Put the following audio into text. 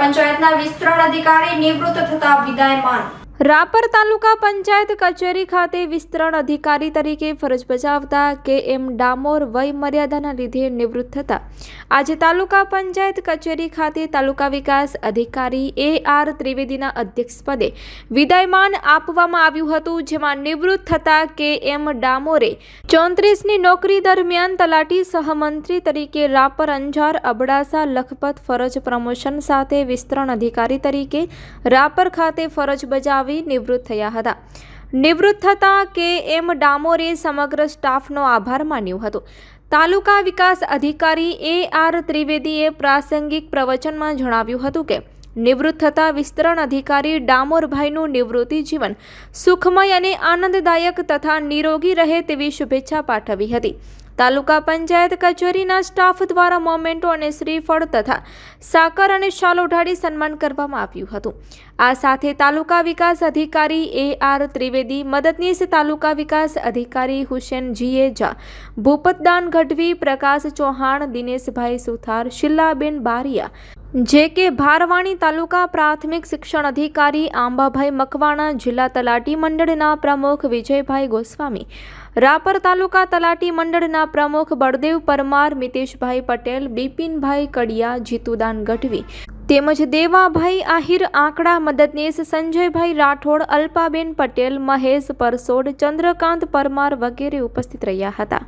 પંચાયતના વિસ્તરણ અધિકારી નિવૃત્ત થતા વિદાયમાન। રાપર તાલુકા પંચાયત કચેરી ખાતે વિસ્તરણ અધિકારી તરીકે ફરજ બજાવતા કે.એમ. ડામોર વય મર્યાદાના લીધે નિવૃત્ત થતા આજે તાલુકા પંચાયત કચેરી ખાતે તાલુકા વિકાસ અધિકારી એ.આર. ત્રિવેદીના અધ્યક્ષપદે વિદાયમાન આપવામાં આવ્યું હતું, જેમાં નિવૃત્ત થતા કે.એમ. ડામોરે 34ની નોકરી દરમિયાન તલાટી સહમંત્રી તરીકે રાપર, અંજાર, અબડાસા, લખપત ફરજ પ્રમોશન સાથે વિસ્તરણ અધિકારી તરીકે રાપર ખાતે ફરજ બજાવી નિવૃત્ત થયા હતા। નિવૃત્ત થતા કે.એમ. ડામોરે સમગ્ર સ્ટાફનો આભાર માન્યો હતો। તાલુકા વિકાસ અધિકારી એ.આર. ત્રિવેદીએ પ્રાસંગિક પ્રવચનમાં જણાવ્યું હતું કે નિવૃત્ત થતા વિસ્તરણ અધિકારી ડામોરભાઈનું નિવૃત્તિ જીવન સુખમય અને આનંદદાયક તથા નિરોગી રહે તેવી શુભેચ્છા પાઠવી હતી। તાલુકા પંચાયત કચેરીના સ્ટાફ દ્વારા મોમેન્ટો અને શ્રીફળ તથા સાકર અને શાલ ઓઢાડી સન્માન કરવામાં આવ્યું હતું। આ સાથે તાલુકા વિકાસ અધિકારી એ.આર. ત્રિવેદી, મદદનીશ તાલુકા વિકાસ અધિકારી હુસેન જીએજા, ભૂપતદાન ગઢવી, પ્રકાશ ચૌહાણ, દિનેશભાઈ સુથાર, શિલ્લાબેન બારિયા, જે.કે. ભારવાણી, તાલુકા પ્રાથમિક શિક્ષણ અધિકારી આંબાભાઈ મકવાણા, જિલ્લા તલાટી મંડળના પ્રમુખ વિજયભાઈ ગોસ્વામી, રાપર તાલુકા તલાટી મંડળના પ્રમુખ બળદેવ પરમાર, મિતેશભાઈ પટેલ, બિપિનભાઈ કડિયા, જીતુદાન ગઢવી તેમજ દેવાભાઈ આહિર આંકડા, મદદનીશ સંજયભાઈ રાઠોડ, અલ્પાબેન પટેલ, મહેશ પરસોડ, ચંદ્રકાંત પરમાર વગેરે ઉપસ્થિત રહ્યા હતા।